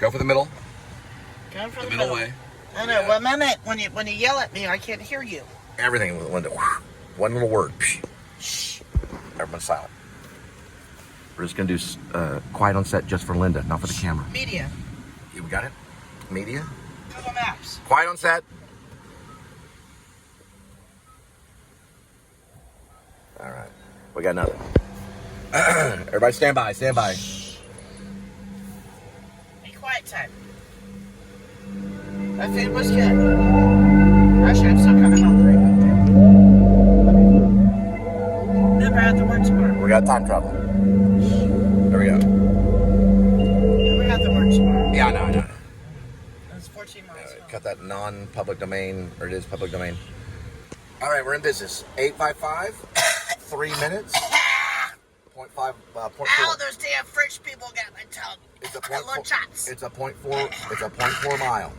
Go for the middle. Go for the middle way. I know. One minute, when you yell at me, I can't hear you. Everything with Linda. One little word. Shh. Everyone's silent. We're just going to do quiet on set just for Linda, not for the camera. Media. We got it? Media? Google Maps. Quiet on set. All right. We got nothing. Everybody stand by. Stand by. Be quiet time. That food was good. Actually, I'm still kind of hungry. Never had the word smart. We got time travel. There we go. Never had the word smart. Yeah, I know. That's 14 miles. Cut that non-public domain, or it is public domain. All right, we're in business. 855, 3 minutes. 0.5, 0.4. Ow, those damn French people got my tongue. It's a little chops. It's a 0.4. It's a 0.4 mile.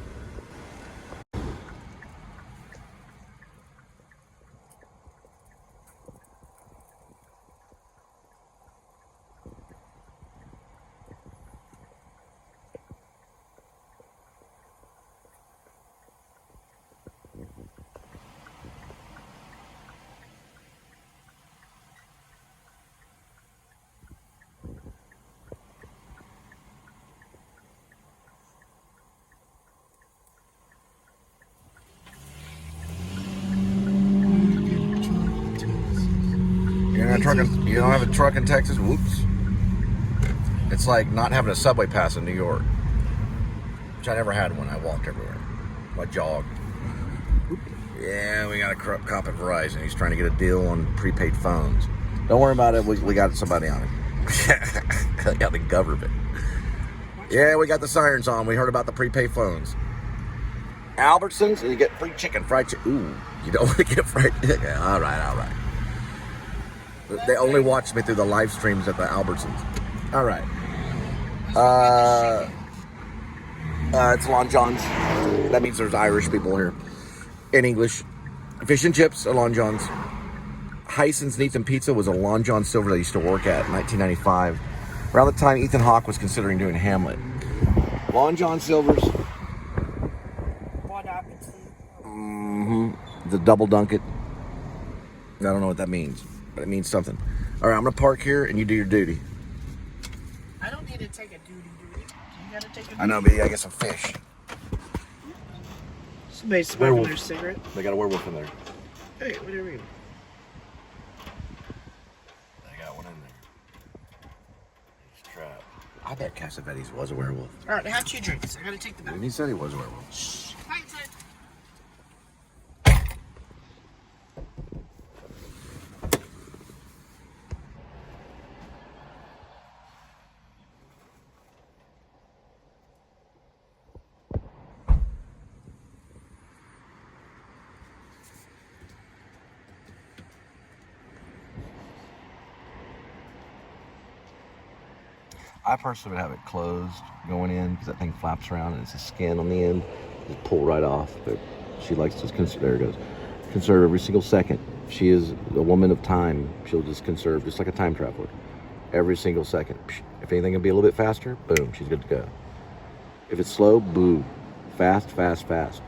You don't have a truck in Texas? Whoops. It's like not having a subway pass in New York, which I never had when I walked everywhere. I jogged. Yeah, we got a cop at Verizon. He's trying to get a deal on prepaid phones. Don't worry about it. We got somebody on it. Got the government. Yeah, we got the sirens on. We heard about the prepaid phones. Albertsons, and you get free chicken, fried chicken. Ooh, you don't want to get fried chicken. All right. They only watch me through the live streams at the Albertsons. All right. It's Lon John's. That means there's Irish people here. In English. Fish and chips at Lon John's. Hyson's Nathan Pizza was a Lon John Silver that I used to work at in 1995. Around the time Ethan Hawke was considering doing Hamlet. Lon John Silver's. The double dunk it. I don't know what that means, but it means something. All right, I'm gonna park here and you do your duty. I don't need to take a duty. You gotta take a duty. I know, but you gotta get some fish. Somebody's smoking their cigarette. They got a werewolf in there. Hey, what are you reading? They got one in there. He's trapped. I bet Cassavetes was a werewolf. All right, have 2 drinks. I gotta take the back. He said he was a werewolf. Shh. Quiet time. I personally would have it closed going in because that thing flaps around and it's a skin on the end. Just pull right off. But she likes to there it goes. Conserve every single second. She is a woman of time. She'll just conserve, just like a time traveler. Every single second. If anything can be a little bit faster, boom, she's good to go. If it's slow, boo. Fast. Probably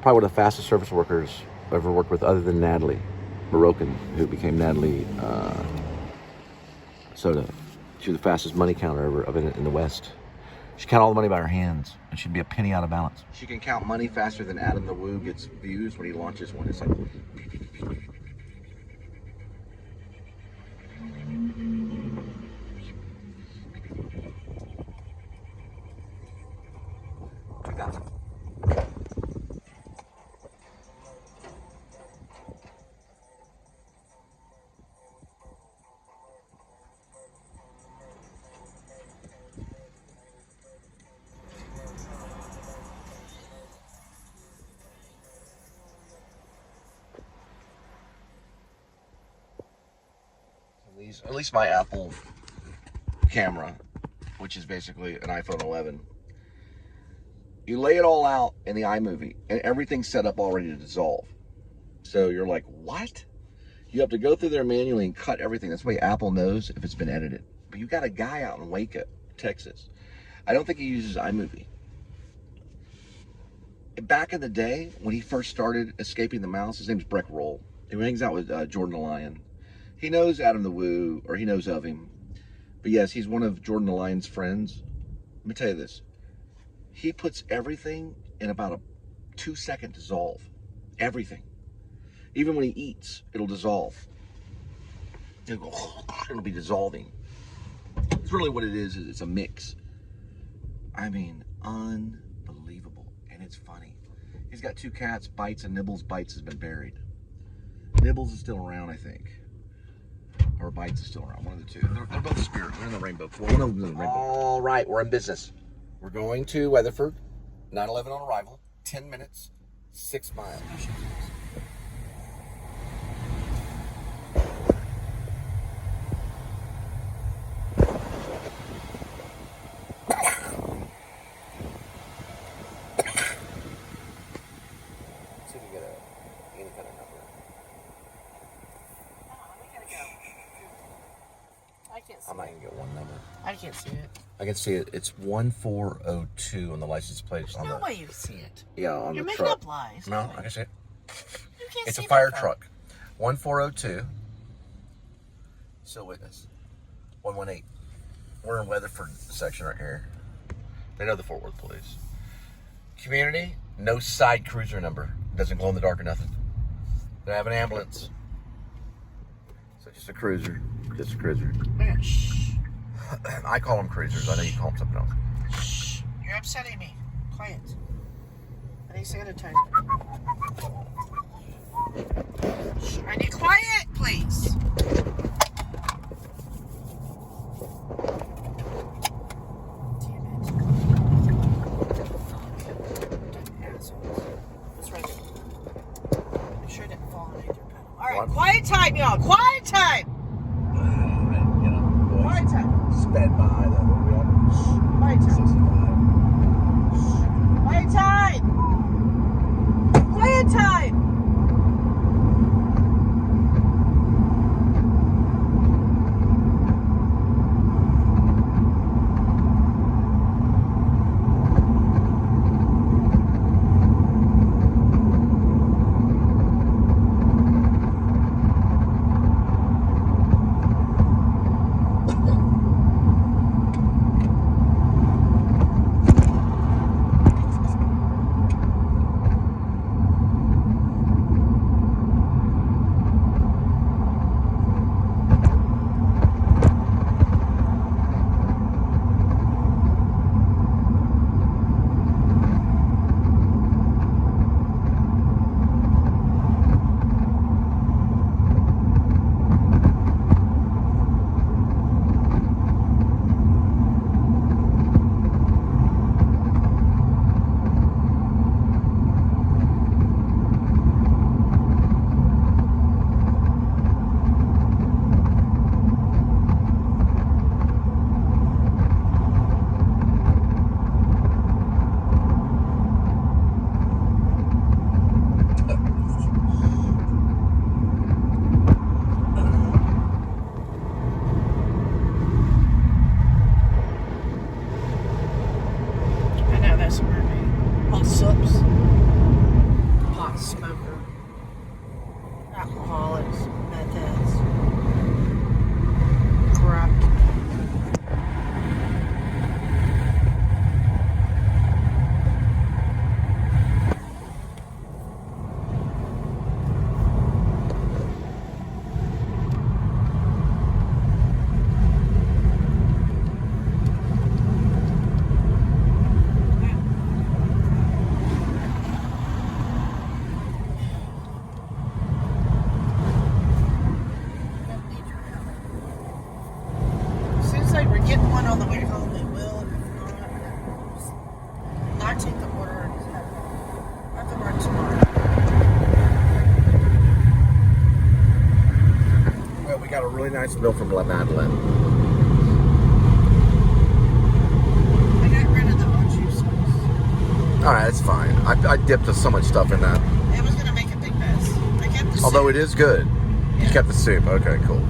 one of the fastest service workers I've ever worked with, other than Natalie Moroccan, who became Natalie Soda. She was the fastest money counter ever in the West. She counted all the money by her hands, and she'd be a penny out of balance. She can count money faster than Adam the Woo gets views when he launches one. It's like... At least my Apple camera, which is basically an iPhone 11, you lay it all out in the iMovie and everything's set up already to dissolve. So you're like, what? You have to go through there manually and cut everything. That's the way Apple knows if it's been edited. But you got a guy out in Waco, Texas. I don't think he uses iMovie. back in the day when he first started escaping the mouse, his name's Breck Roll. He hangs out with Jordan the Lion. He knows Adam the Woo, or he knows of him. But yes, he's one of Jordan the Lion's friends. Let me tell you this. He puts everything in about a 2-second dissolve. Everything. Even when he eats, it'll dissolve. It'll be dissolving. It's really what it is. It's a mix. I mean, unbelievable. And it's funny. He's got 2 cats. Bites and Nibbles. Bites has been buried. Nibbles is still around, I think. Or Bites is still around. One of the two. They're both spirit. They're in the rainbow. One of them's in the rainbow. All right, we're in business. We're going to Weatherford. 9/11 on arrival. 10 minutes. 6 miles. I'm not gonna get one number. I can't see it. I can see it. It's 1402 on the license plate. There's no way you can see it. Yeah, on You're the making truck. up lies. No, I can see it. You can't It's see a fire that truck. 1402. Still witness. 118. We're in Weatherford section right here. They know the Fort Worth police. Community, no side cruiser number. Doesn't glow in the dark or nothing. They have an ambulance. So just a cruiser. Just a cruiser. Man, shh. I call them cruisers. I know you call them something else. Shh. You're upsetting me. Quiet. I need sanitizer. Shh. I need quiet, please. Damn it. Assholes. What's right there? Make sure I didn't fall underneath your pedal. Alright, What? quiet time, y'all. Quiet time. Quiet time. Sped by though. What are we at? Quiet time. 65. Quiet time. Quiet time. Got a really nice bill from Madeline. I got rid of the juice. All right, it's fine. I dipped so much stuff in that. It was gonna make a big mess. I kept the Although soup. it is good. You kept the soup. Okay, cool.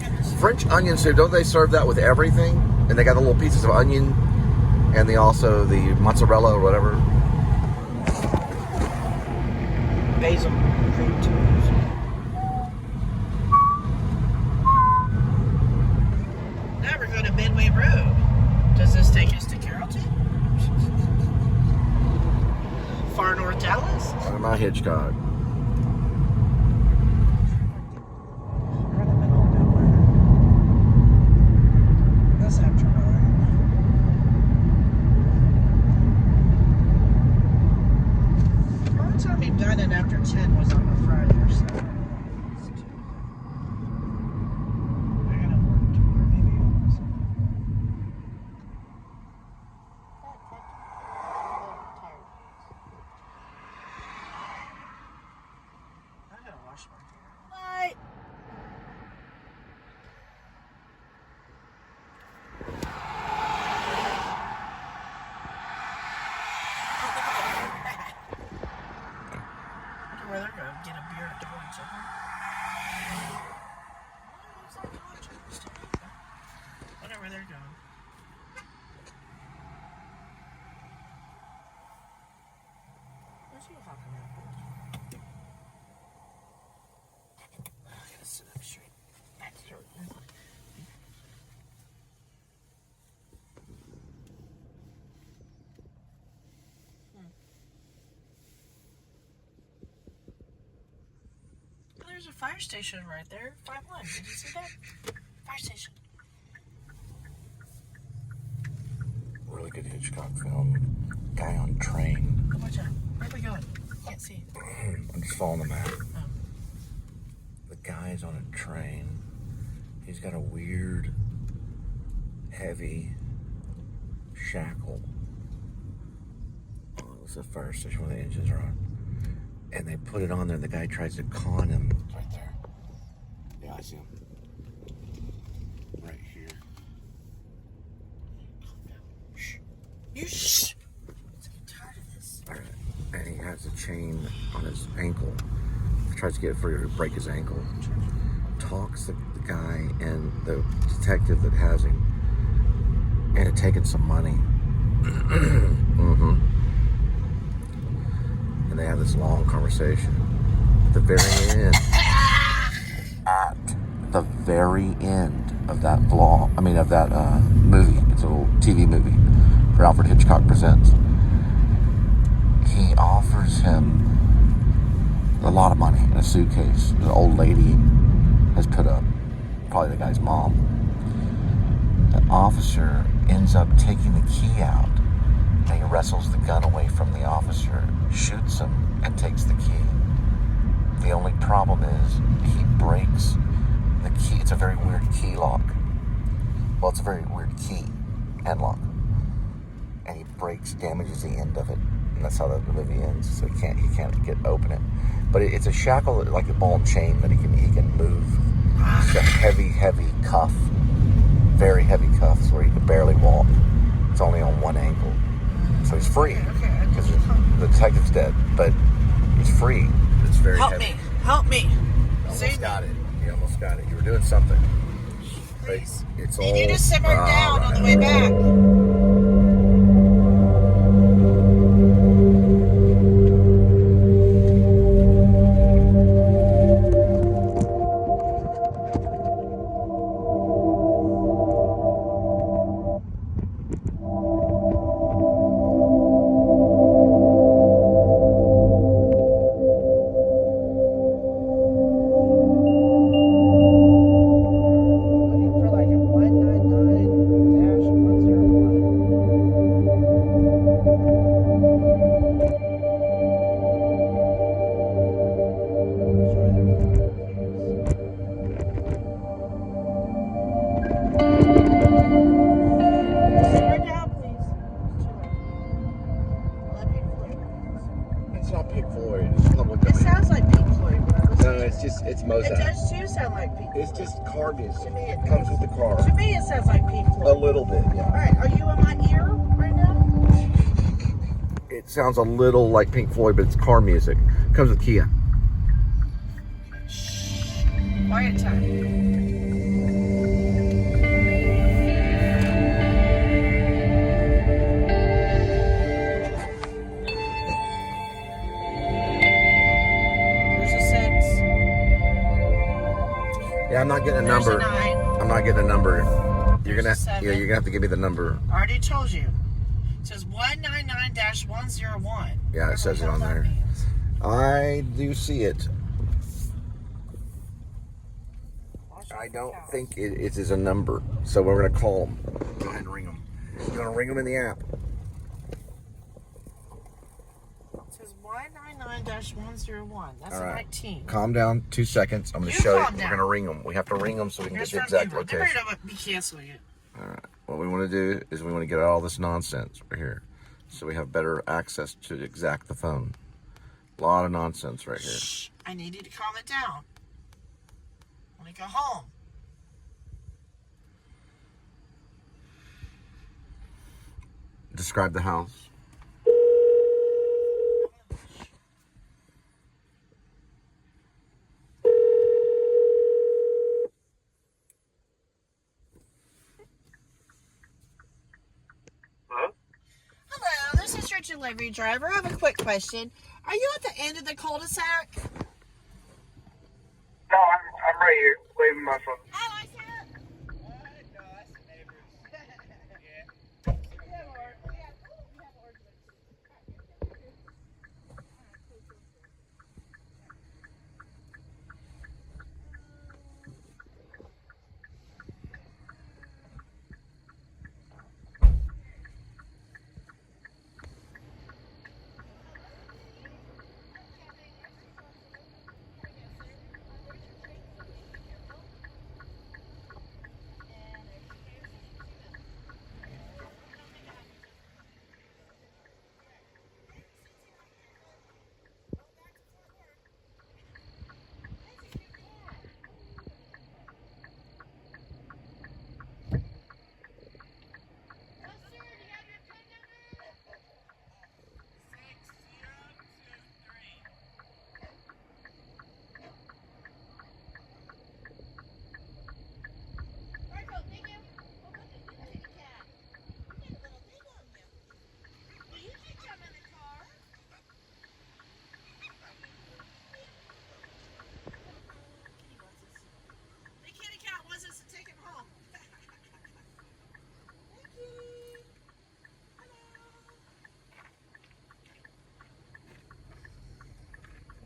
Kept the soup. French onion soup. Don't they serve that with everything? And they got the little pieces of onion, and also the mozzarella or whatever. basil cream tomatoes. Now we're going to Midway Road. Does this take us to Carrollton? Far North Dallas? Talking about Hitchcock. We're in the middle of nowhere. That's after 9. The only time we've done it after 10 was on a Friday or Saturday. I gotta work tomorrow, maybe it was. I gotta wash my hair. Night. Where they're going to get a beer at George. Wonder where they're going. Where's you talking about? I gotta sit up straight. That's straight. There's a fire station right there. 5-1. Did you see that? Fire station. Really good Hitchcock film. Guy on train. Oh, watch out. Where are we going? Can't see. I'm just following the map. Oh. The guy's on a train. He's got a weird, heavy shackle. Oh, it's a fire station where the engines are on. And they put it on there, and the guy tries to con him. It's right there. Yeah, I see him. Right here. Shh. You shh. I'm tired of this. All right. And he has a chain on his ankle. He tries to get it free to break his ankle. Talks the guy and the detective that has him into taking some money. Mm-hmm. And they have this long conversation. At the very end of that vlog, of that movie, it's a little TV movie for Alfred Hitchcock Presents. He offers him a lot of money in a suitcase. The old lady has put up, probably the guy's mom. The officer ends up taking the key out, and he wrestles the gun away from the officer, shoots him, and takes the key. The only problem is he breaks the key. It's a very weird key lock. Well, it's a very weird key and lock. And he damages the end of it. And that's how the movie ends. So he can't open it. But it's a shackle, like a ball and chain that he can move. It's a heavy cuff. Very heavy cuffs where he can barely walk. It's only on one ankle. So he's free. Because the detective's dead. But he's free. It's very heavy. Help me. You almost got it. You were doing something. Please. It's You need to simmer down on the way back. It's Mozart. It does too sound like Pink Floyd. It's just car music. To me, it comes with the car. To me, it sounds like Pink Floyd. A little bit, yeah. All right, are you in my ear right now? It sounds a little like Pink Floyd, but it's car music. It comes with Kia. Shh. Quiet time. Yeah, I'm not getting a There's number. a 9. I'm not getting a number. You're There's gonna, a 7. yeah, you're gonna have to give me the number. I already told you. It says 199-101. Yeah, it says it on there. I do see it. I don't think it is a number, so we're gonna call them. Go ahead and ring them. You're gonna ring them in the app. It says 199-101. That's All a right. 19. Calm down. 2 seconds. I'm gonna You show you. calm We're down. gonna ring them. We have to ring them so we can Here's get the from exact Uber. They location. better not be canceling it. All right. What we want to do is we want to get all this nonsense right here, so we have better access to exact the phone. A lot of nonsense right here. Shh. I need you to calm it down. When I go home. Describe the house. Hello, this is your delivery driver. I have a quick question. Are you at the end of the cul-de-sac? No, I'm right here, waving my phone. I like it.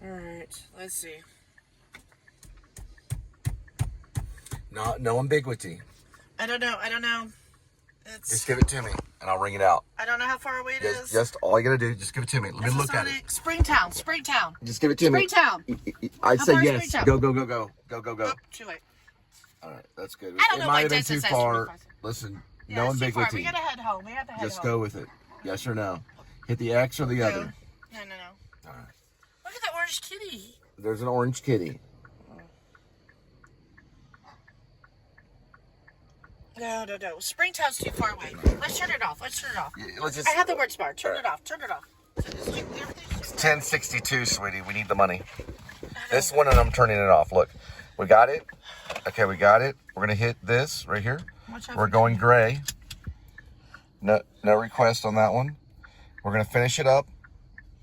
All right, let's see. No ambiguity. I don't know. Just give it to me, and I'll ring it out. I don't know how far away it is. Just all you gotta do, just give it to me. Let me look at it. Springtown. Just give it to me. Springtown. I'd How say far is yes. Springtown? Go. Oh, too late. All right, that's good. I don't It know might why have been Jason too says far. 25. Listen, Yeah, no it's too far. ambiguity. We gotta head home. We have to head Just home. go with it. Yes or no. Hit the X or the other. No. All right. Look at that orange kitty. There's an orange kitty. No. Springtown's too far away. Let's turn it off. Yeah, let's just. I have the words bar. Turn it off. It's 10:62, sweetie. We need the money. This one, and I'm turning it off. Look, we got it. Okay, we got it. We're gonna hit this right here. We're going gray. No request on that one. We're gonna finish it up.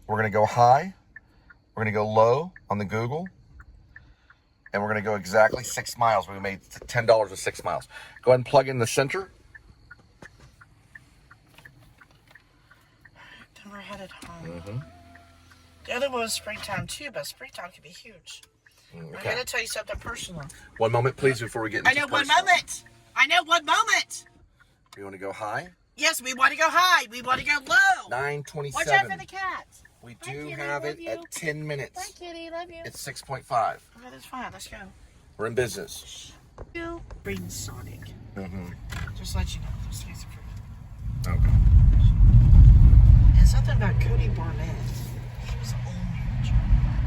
We're gonna go high. We're gonna go low on the Google. And we're gonna go exactly 6 miles. We made $10 with 6 miles. Go ahead and plug in the center. Then we're headed home. The other one was Springtown too, but Springtown could be huge. Okay. I gotta tell you something personal. 1 moment, please, before we get into I know one personal. moment. You want to go high? Yes, we want to go high. We want to go low. 9:27. Watch out for the cat. We Hi, do kitty, have love it you. at 10 Bye, minutes. kitty. Love you. It's 6.5. Okay, that's fine. Let's go. We're in business. Bring Sonic. Mm-hmm. Just let you know. Just in case you forget. Okay. And something about Cody Barnett. He was orange.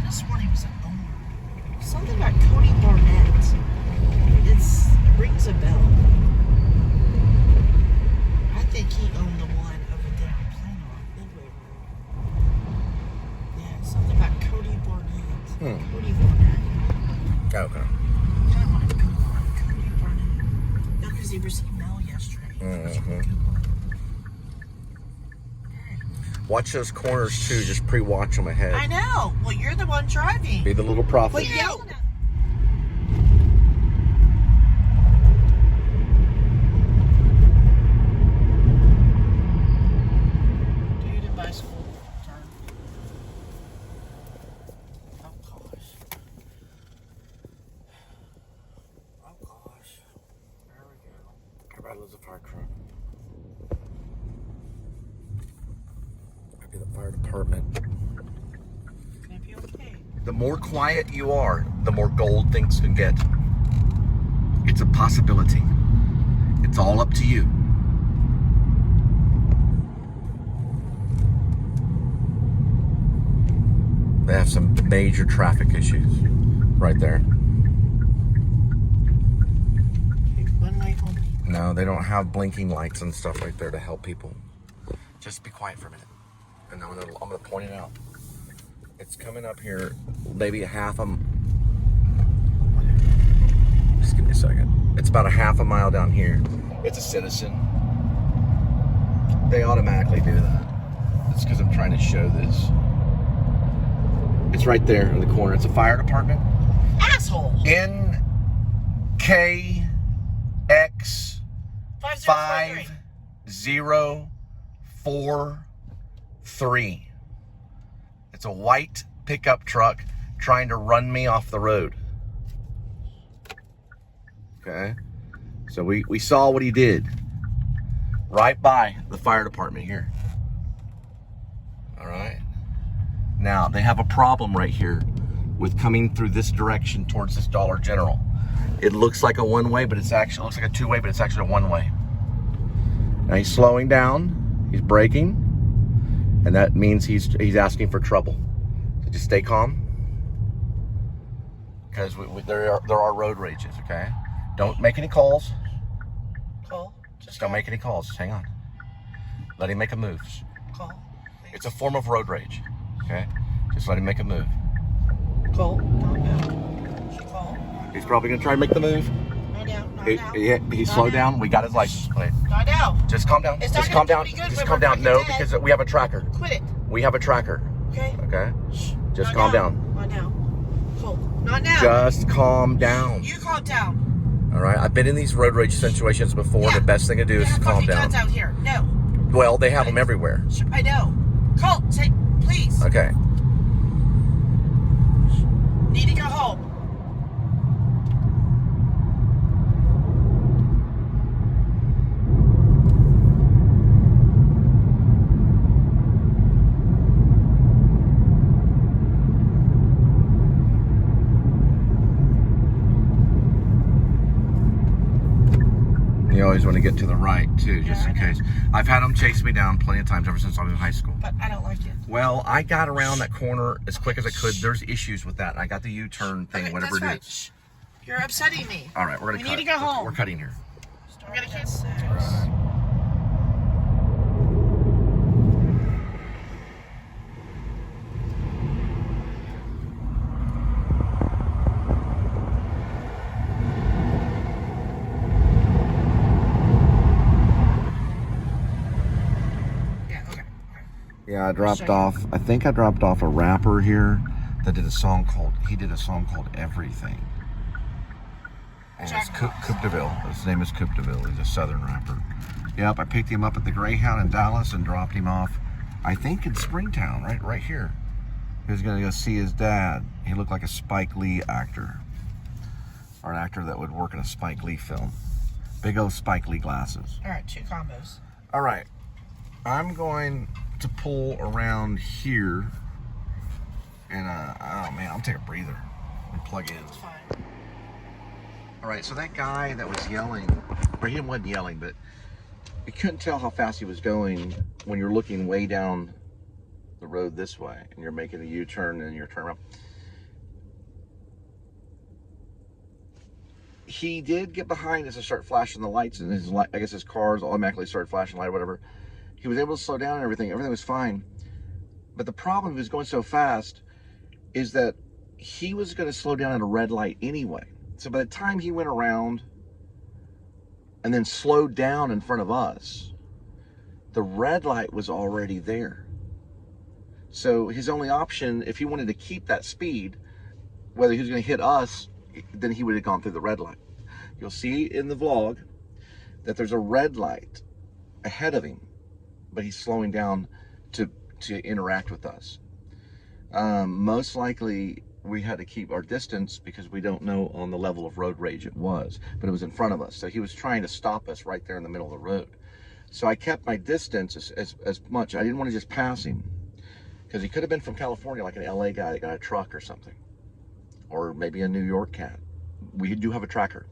This one he was an orange. Something about Cody Barnett. It rings a bell. I think he owned the one over there on Plano, Midway Road. Yeah, something about Cody Barnett. Cody Barnett. Okay. I want to Google on Cody Barnett. No, because he received mail yesterday. Watch those corners too. Just pre-watch them ahead. I know. Well, you're the one driving. Be the little prophet. But yo. Fire department. Gonna be okay. The more quiet you are, the more gold things can get. It's a possibility. It's all up to you. They have some major traffic issues right there. One way home. No, they don't have blinking lights and stuff right there to help people. Just be quiet for a minute. And I'm gonna point it out. It's coming up here, maybe a half a... Just give me a second. It's about a half a mile down here. It's a citizen. They automatically do that. It's because I'm trying to show this. It's right there in the corner. It's a fire department. Asshole! NKX 5043. It's a white pickup truck trying to run me off the road. Okay. So we saw what he did right by the fire department here. All right. Now, they have a problem right here with coming through this direction towards this Dollar General. It looks like a one-way, but it looks like a two-way, but it's actually a one-way. Now, he's slowing down. He's braking. And that means he's asking for trouble. So just stay calm. Because there are road rages, okay? Don't make any calls. Call. Just don't make any calls. Just hang on. Let him make a move. Call. It's a form of road rage. Okay? Just let him make a move. Call. Not now. Call. He's probably going to try to make the move. Not now. Not now. He's slowed down. We got his license plate. Not now. Just calm down. It's not Just calm gonna down. do any good Just when calm we're down. No, fucking dead. because we have a tracker. Quit it. We have a tracker. Okay? Okay? Just Not calm now. down. Not now. Call. Not now. Just calm down. You calm down. All right? I've been in these road rage situations before. Yeah. The best thing to do is They have calm fucking down. guns out here. No. Well, they have them everywhere. Sure, I know. Call. Say, please. Okay. Need to go home. You always want to get to the right, too, just Yeah, in I know. case. I've had them chase me down plenty of times ever since I was in high school. But I don't like it. Well, I got around that corner as quick as I could. There's issues with that. I got the U-turn thing, Okay, whatever that's it is. fine. Shh. You're upsetting me. All right, we're going We to cut. need to go home. We're cutting here. I'm gonna kiss. Yeah. Okay. Yeah, I dropped Show you. off. I think I dropped off a rapper here that did a song called. He did a song called "Everything." And it's Coupe de Ville. His name is Coupe de Ville. He's a Southern rapper. Yep, I picked him up at the Greyhound in Dallas and dropped him off. I think in Springtown, right here. He was gonna go see his dad. He looked like a Spike Lee actor, or an actor that would work in a Spike Lee film. Big old Spike Lee glasses. All right. 2 combos. All right, I'm going to pull around here, and oh man, I'll take a breather and plug in. It's fine. All right, so that guy that was yelling, or he wasn't yelling, but you couldn't tell how fast he was going when you're looking way down the road this way, and you're making a U-turn and you're turning around. He did get behind us and start flashing the lights, and his light, I guess his cars automatically started flashing light or whatever. He was able to slow down and everything. Everything was fine. But the problem, he was going so fast, is that he was going to slow down at a red light anyway. So by the time he went around and then slowed down in front of us, the red light was already there. So his only option, if he wanted to keep that speed, whether he was going to hit us, then he would have gone through the red light. You'll see in the vlog that there's a red light ahead of him, but he's slowing down to interact with us. Most likely we had to keep our distance because we don't know on the level of road rage it was, but it was in front of us. So he was trying to stop us right there in the middle of the road. So I kept my distance as much. I didn't want to just pass him. Because he could have been from California, like an LA guy that got a truck or something. Or maybe a New York cat. We do have a tracker.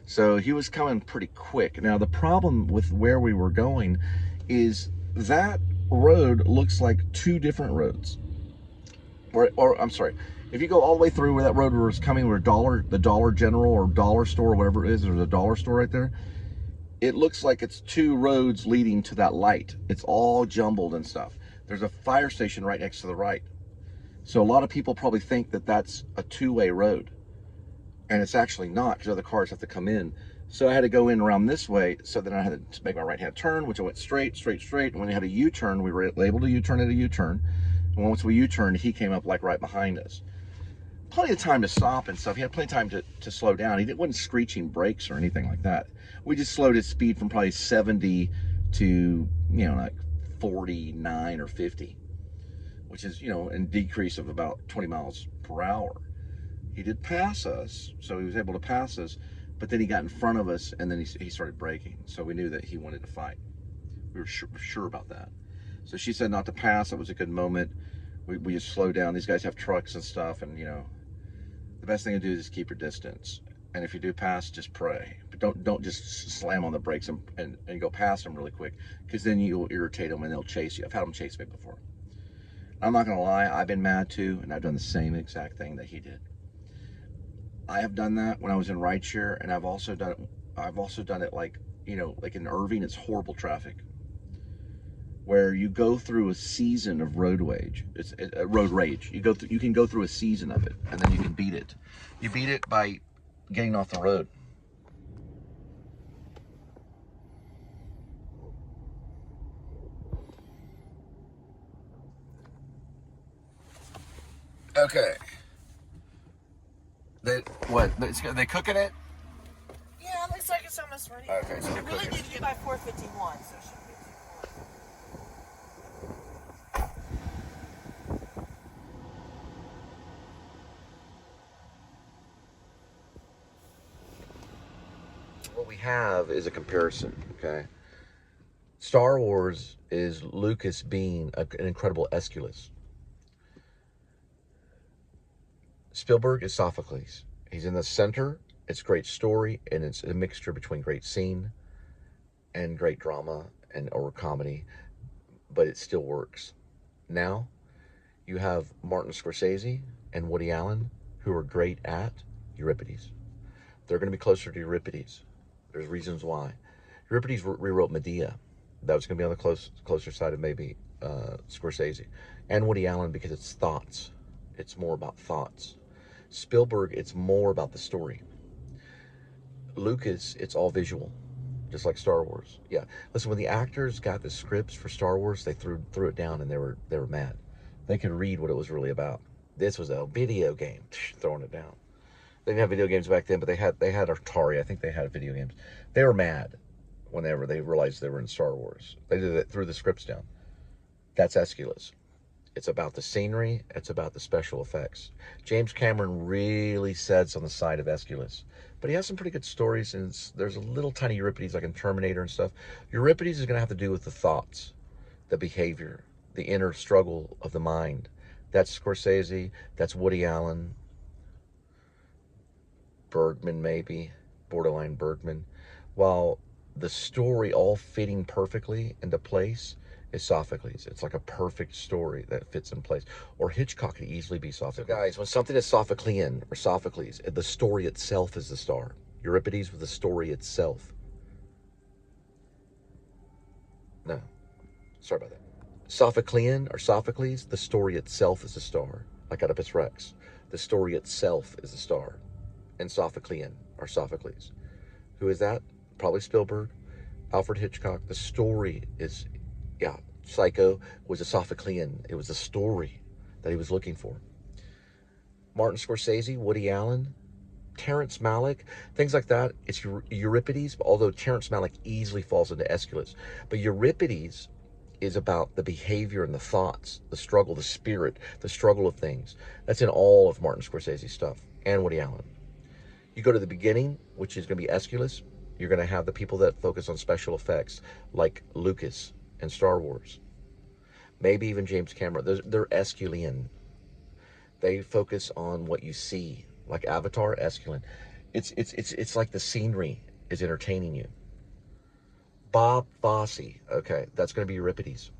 So he was coming pretty quick. Now, the problem with where we were going is that road looks like two different roads. Or I'm sorry, if you go all the way through where that road was coming, where the Dollar General or Dollar Store, whatever it is, there's a dollar store right there. It looks like it's two roads leading to that light. It's all jumbled and stuff. There's a fire station right next to the right. So a lot of people probably think that that's a two-way road. And it's actually not, because other cars have to come in. So I had to go in around this way. So then I had to make my right-hand turn, which I went straight. And when we had a U-turn, we were able to U-turn at a U-turn. And once we U-turned, he came up like right behind us. Plenty of time to stop and stuff. He had plenty of time to slow down. He wasn't screeching brakes or anything like that. We just slowed his speed from probably 70 to, like 49 or 50, which is, a decrease of about 20 miles per hour. He did pass us, so he was able to pass us, but then he got in front of us, and then he started braking. So we knew that he wanted to fight. We were sure about that. So she said not to pass. It was a good moment. We just slowed down. These guys have trucks and stuff, and the best thing to do is just keep your distance. And if you do pass, just pray. But don't just slam on the brakes and go past them really quick, because then you'll irritate them and they'll chase you. I've had them chase me before. I'm not gonna lie, I've been mad too, and I've done the same exact thing that he did. I have done that when I was in rideshare, and I've also done it like in Irving. It's horrible traffic, where you go through a season of road rage. It's road rage. You can go through a season of it, and then you can beat it. You beat it by getting off the road. Okay. They cooking it? Yeah, it looks like it's almost ready. Okay, so I they're really cooking. need to get by 4:51, so it shouldn't be too long. What we have is a comparison, okay? Star Wars is Lucas being an incredible Aeschylus. Spielberg is Sophocles. He's in the center. It's great story, and it's a mixture between great scene and great drama or comedy, but it still works. Now, you have Martin Scorsese and Woody Allen, who are great at Euripides. They're going to be closer to Euripides. There's reasons why. Euripides rewrote Medea. That was going to be on the closer side of maybe Scorsese. And Woody Allen, because it's thoughts. It's more about thoughts. Spielberg, it's more about the story. Lucas, it's all visual, just like Star Wars. Yeah, listen, when the actors got the scripts for Star Wars, they threw it down, and they were mad. They could read what it was really about. This was a video game, throwing it down. They didn't have video games back then, but they had Atari. I think they had video games. They were mad whenever they realized they were in Star Wars. They did it, threw the scripts down. That's Aeschylus. It's about the scenery. It's about the special effects. James Cameron really sets on the side of Aeschylus. But he has some pretty good stories, and there's a little tiny Euripides, like in Terminator and stuff. Euripides is going to have to do with the thoughts, the behavior, the inner struggle of the mind. That's Scorsese. That's Woody Allen. Bergman, maybe. Borderline Bergman. While the story all fitting perfectly into place is Sophocles. It's like a perfect story that fits in place. Or Hitchcock could easily be Sophocles. So guys, when something is Sophoclean or Sophocles, the story itself is the star. Euripides with the story itself. No, sorry about that. Sophoclean or Sophocles, the story itself is the star. Like Oedipus Rex, the story itself is the star. And Sophoclean or Sophocles. Who is that? Probably Spielberg, Alfred Hitchcock. The story is, yeah, Psycho was a Sophoclean. It was a story that he was looking for. Martin Scorsese, Woody Allen, Terrence Malick, things like that. It's Euripides, although Terrence Malick easily falls into Aeschylus. But Euripides is about the behavior and the thoughts, the struggle, the spirit, the struggle of things. That's in all of Martin Scorsese's stuff, and Woody Allen. You go to the beginning, which is going to be Aeschylus. You're going to have the people that focus on special effects, like Lucas and Star Wars. maybe even James Cameron. They're Esculian. They focus on what you see, like Avatar, Esculian. It's like the scenery is entertaining you. Bob Fosse, okay, that's going to be Euripides.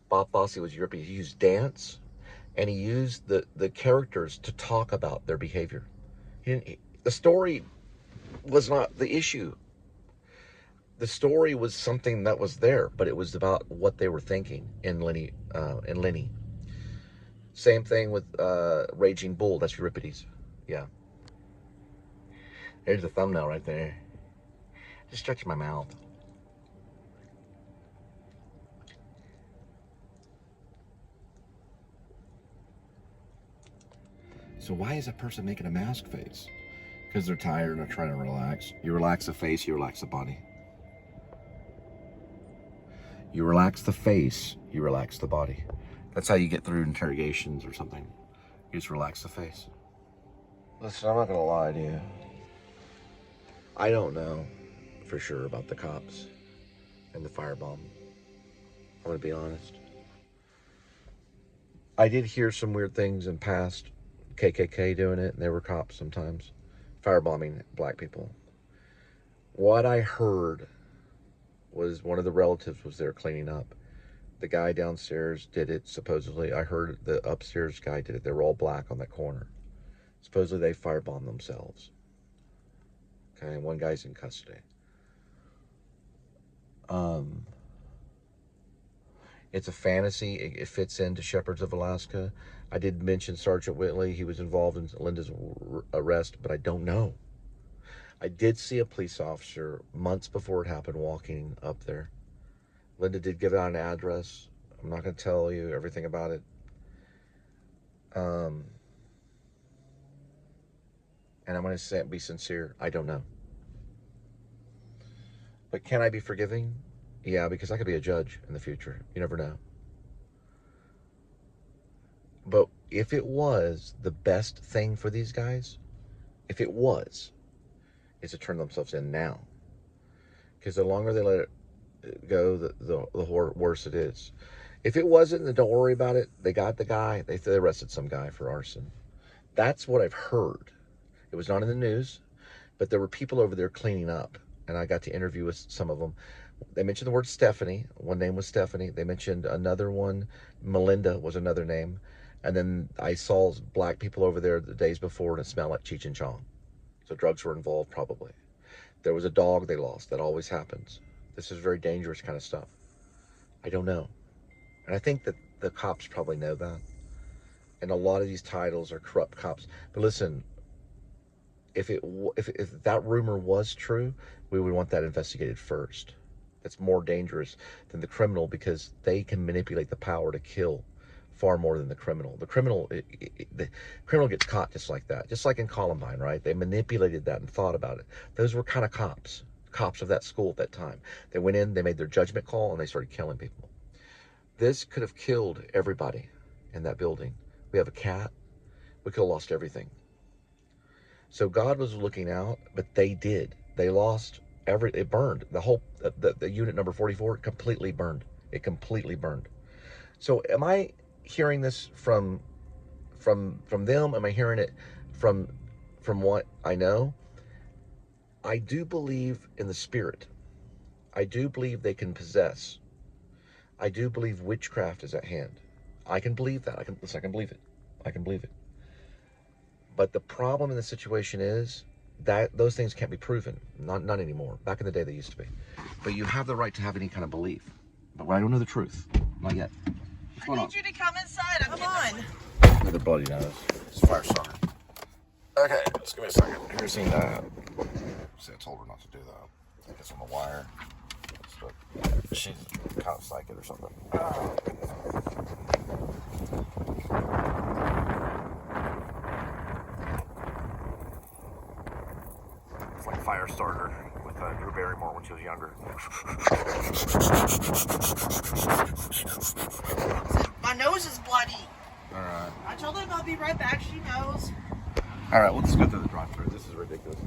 Bob Fosse was Euripides. He used dance, and he used the characters to talk about their behavior. The story was not the issue. The story was something that was there, but it was about what they were thinking in Lenny. Same thing with Raging Bull. That's Euripides. Yeah. There's the thumbnail right there. Just stretching my mouth. So why is a person making a mask face? Because they're tired and they're trying to relax. You relax the face, you relax the body. You relax the face, you relax the body. That's how you get through interrogations or something. You just relax the face. Listen, I'm not gonna lie to you. I don't know for sure about the cops and the firebomb. I'm gonna be honest. I did hear some weird things in past. KKK doing it, and they were cops sometimes, firebombing black people. What I heard was one of the relatives was there cleaning up. The guy downstairs did it, supposedly. I heard the upstairs guy did it. They were all black on that corner. Supposedly they firebombed themselves. Okay, and one guy's in custody. It's a fantasy. It fits into Shepherds of Alaska. I did mention Sergeant Whitley. He was involved in Linda's arrest, but I don't know. I did see a police officer months before it happened walking up there. Linda did give out an address. I'm not going to tell you everything about it. And I'm going to be sincere. I don't know. But can I be forgiving? Yeah, because I could be a judge in the future. You never know. But if it was the best thing for these guys, if it was, is to turn themselves in now. Because the longer they let it go, the worse it is. If it wasn't, then don't worry about it. They got the guy. They arrested some guy for arson. That's what I've heard. It was not in the news, but there were people over there cleaning up, and I got to interview with some of them. They mentioned the word Stephanie. One name was Stephanie. They mentioned another one. Melinda was another name. And then I saw black people over there the days before, and it smelled like Cheech and Chong. So drugs were involved, probably. There was a dog they lost. That always happens. This is very dangerous kind of stuff. I don't know. And I think that the cops probably know that. And a lot of these titles are corrupt cops. But listen, if that rumor was true, we would want that investigated first. That's more dangerous than the criminal, because they can manipulate the power to kill far more than the criminal. The criminal gets caught just like that. Just like in Columbine, right? They manipulated that and thought about it. Those were kind of cops of that school at that time. They went in, they made their judgment call, and they started killing people. This could have killed everybody in that building. We have a cat. We could have lost everything. So God was looking out, but they did. They lost it burned. The whole, the unit number 44 completely burned. It completely burned. So am I hearing this from them? Am I hearing it from what I know? I do believe in the spirit. I do believe they can possess. I do believe witchcraft is at hand. I can believe that. I can believe it. I can believe it. But the problem in the situation is that those things can't be proven. Not anymore. Back in the day they used to be. But you have the right to have any kind of belief. But I don't know the truth. Not yet. What's going on? I need you to come inside. Come on. Another bloody nose. It's fire starter. Okay, just give me a second. Here's seen that. See, I told her not to do that. I think it's on the wire. She's kind of psychic or something. It's like fire starter with Drew Barrymore when she was younger. My nose is bloody. All right. I told them I'll be right back. She knows. All right, let's go through the drive-thru. This is ridiculous.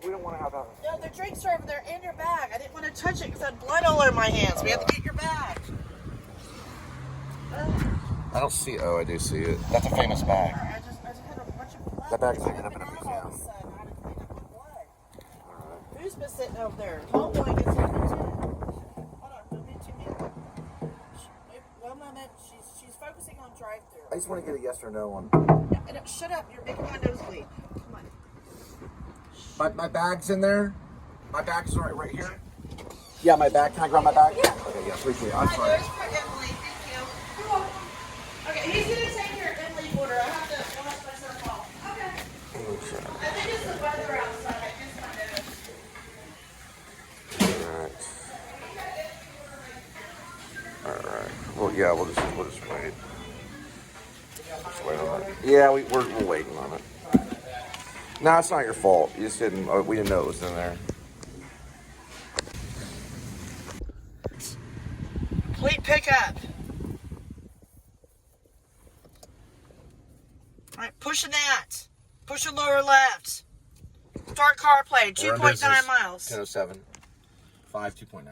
We don't want to have that. No, the drinks are over there in your bag. I didn't want to touch it because I had blood all over my hands. We have to get your bag. don't see. Oh, I do see it. That's a famous bag. I just had a bunch of blood. That bag's hanging I've up in a been out museum. all of a sudden. I had to clean up my blood. Who's been sitting over there? Homeboy gets in there too. Hold on, don't be too mean. One moment, she's focusing on drive-through. I just want to get a yes or no on. No, shut up! You're making my nose bleed. Come on. My bag's in there. My bag's right here. Yeah, my bag. Can I grab my bag? Yeah. Okay, yeah, appreciate it. I'm Hi, sorry. there's for Emily. Thank you. You're welcome. Okay, he's gonna take your Emily order. I have to wash myself off. Okay. I think it's the weather outside. I just All right. Well, yeah, we'll just wait. Just wait on it. Yeah, we're waiting on it. No, it's not your fault. You just didn't. We didn't know it was in there. Complete pickup. All right, pushing that. Push the lower left. Start CarPlay. 2.9 miles. 10:07. 5 2.9.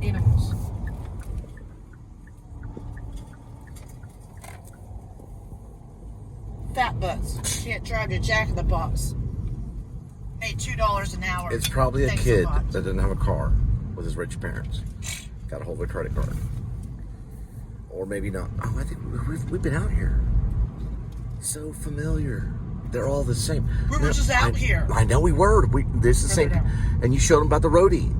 Animals. Fat butts. Can't drive your Jack in the Box. Made $2 an hour. It's probably Thanks a kid lot. that didn't have a car with his rich parents. Got a hold of a credit card. Or maybe not. Oh, I think we've been out here. So familiar. They're all the same. We were just out here. I know we were. This is the same. No. And you showed them about the roadie.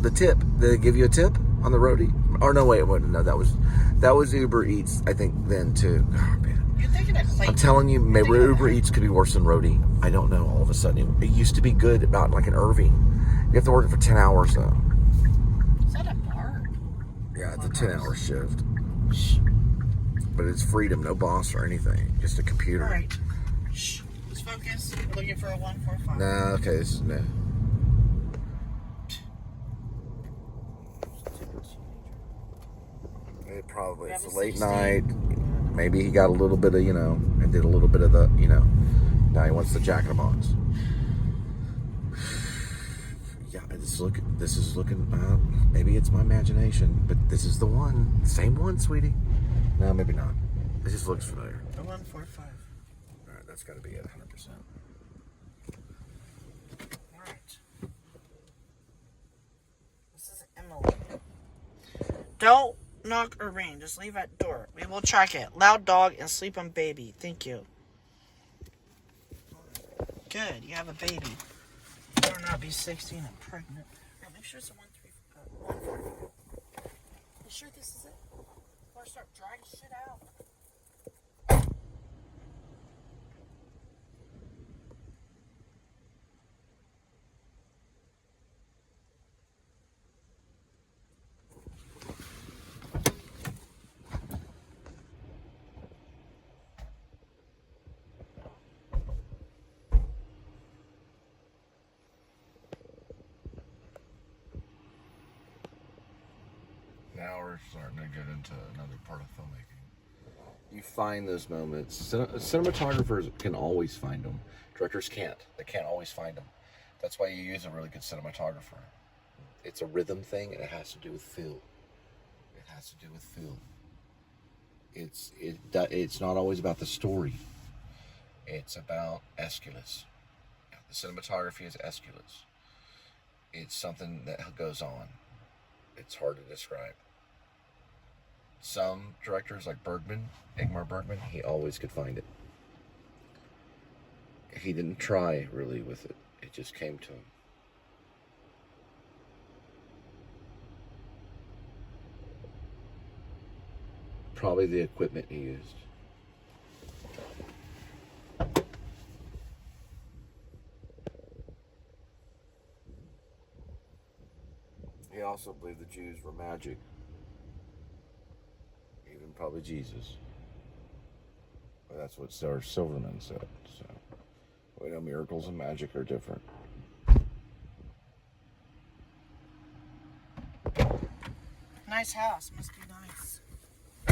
The tip. Did they give you a tip on the roadie? Or no, wait, no, that was Uber Eats, I think, then too. Oh, man. You're thinking of Clayton. I'm telling you, maybe Uber Eats could be worse than roadie. I don't know. All of a sudden, it used to be good about like an Irving. You have to work it for 10 hours though. Is that a bar? Yeah, it's a 10-hour shift. But it's freedom, no boss or anything, just a computer. All right. Shh. Let's focus. We're looking for a 145. Nah, okay, this is no. It probably it's a late night. Maybe he got a little bit of, and did a little bit of the, now he wants the Jack in the Box. Yeah, this is looking, maybe it's my imagination, but this is the one. Same one, sweetie. No, maybe not. It just looks familiar. The 145. All right, that's got to be it, 100%. All right. This is Emily. Don't knock or ring. Just leave at door. We will track it. Loud dog and sleep on baby. Thank you. Good. You have a baby. You better not be 16 and pregnant. Now make sure it's a 145. You sure this is it? Or start dragging shit out. Now we're starting to get into another part of filmmaking. You find those moments. Cinematographers can always find them. Directors can't. They can't always find them. That's why you use a really good cinematographer. It's a rhythm thing, and it has to do with feel. It has to do with feel. It's not always about the story. It's about Aeschylus. The cinematography is Aeschylus. It's something that goes on. It's hard to describe. Some directors like Ingmar Bergman, he always could find it. He didn't try really with it. It just came to him. Probably the equipment he used. He also believed the Jews were magic. Even probably Jesus. Well, that's what Sarah Silverman said. So, we know miracles and magic are different. Nice house. Must be nice.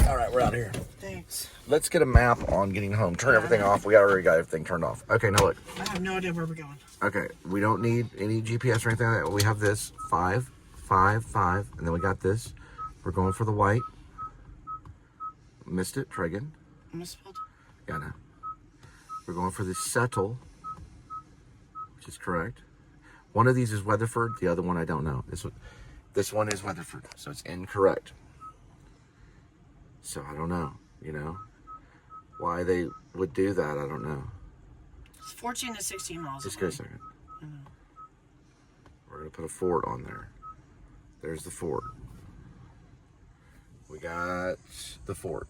All right, we're out here. Thanks. Let's get a map on getting home. Turn everything off. We already got everything turned off. Okay, now look. I have no idea where we're going. Okay, we don't need any GPS or anything like that. We have this 5, 5, 5, and then we got this. We're going for the white. Missed it. Try again. Misspelled? Yeah, no. We're going for the settle, which is correct. One of these is Weatherford. The other one I don't know. This one is Weatherford, so it's incorrect. So I don't know, you know, why they would do that. I don't know. It's 14 to 16 miles. Just give a second. We're gonna put a fort on there. There's the fort. We got the fort,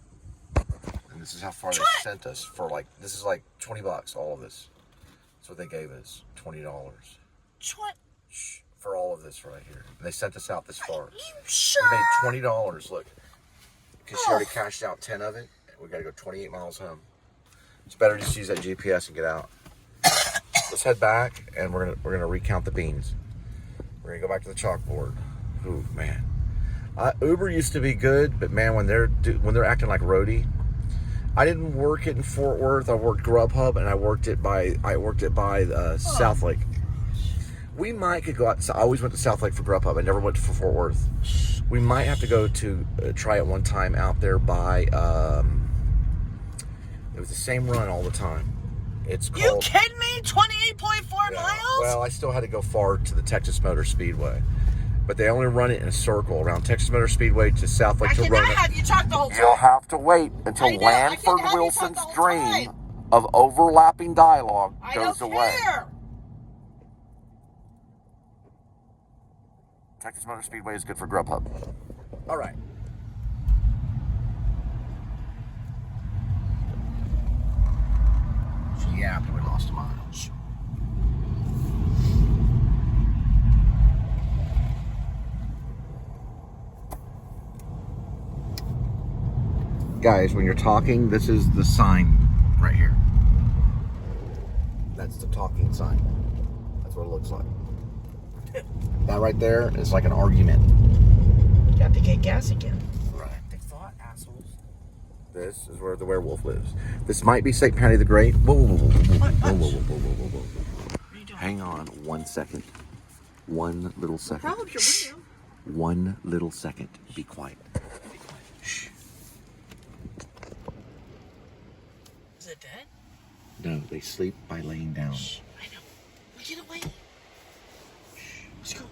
and this is how far they sent us for. Like, this is like $20. All of this. That's what they gave us. $20 for all of this right here. And they sent us out this far. Are you sure? We made $20. Look. Because she already cashed out 10 of it. We got to go 28 miles home. It's better just use that GPS and get out. Let's head back, and we're gonna recount the beans. We're gonna go back to the chalkboard. Ooh, man. Uber used to be good, but man, when they're acting like roadie. I didn't work it in Fort Worth. I worked Grubhub, and I worked it by South Lake. We might could go out. So I always went to South Lake for Grubhub. I never went for Fort Worth. We might have to go to try it one time out there by. It was the same run all the time. It's called. You kidding me? 28.4 miles? Well, I still had to go far to the Texas Motor Speedway, but they only run it in a circle around Texas Motor Speedway to South Lake to run it. Have you talked the whole time? You'll have to wait until Lanford Wilson's dream of overlapping dialogue goes away. Texas Motor Speedway is good for Grubhub. All right. So yeah, we lost a mile. Guys, when you're talking, this is the sign right here. That's the talking sign. That's what it looks like. That right there is like an argument. You have to get gas again. Right. They thought, assholes. This is where the werewolf lives. This might be St. Patty the Great. Whoa, whoa, whoa, whoa, whoa, whoa, whoa, whoa, whoa, whoa, whoa. What are you doing? Hang on 1 second. 1 little second. Roll up your window. 1 little second. Be quiet. Be quiet. Shh. Is it dead? No, they sleep by laying down. Shh. I know. We get away. Shh. Let's go.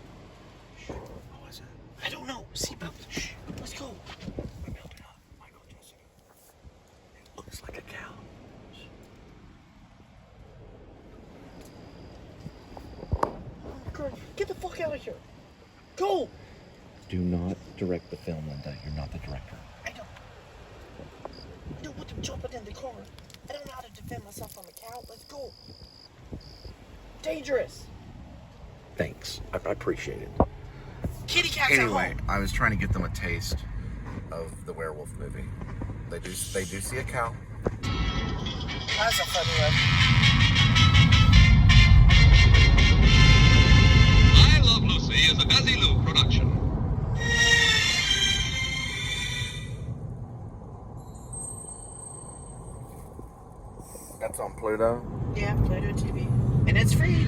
Shh. What was that? I don't know. Seatbelt. Shh. Let's go. We built it up. Michael, Jessica. It looks like a cow. Oh, God. Get the fuck out of here. Go. Do not direct the film, Linda. You're not the director. I don't want them jumping in the car. I don't know how to defend myself from a cow. Let's go. Dangerous. Thanks. I appreciate it. Kitty cats at Anyway, home. I was trying to get them a taste of the werewolf movie. They do see a cow. That's a funny one. I Love Lucy is a Desilu production. That's on Pluto. Yeah, Pluto TV. And it's free.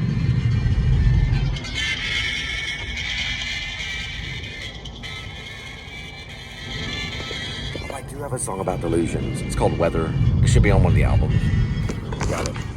Oh, I do have have a song about delusions. It's called Weather. It should be on one of the albums. Got it.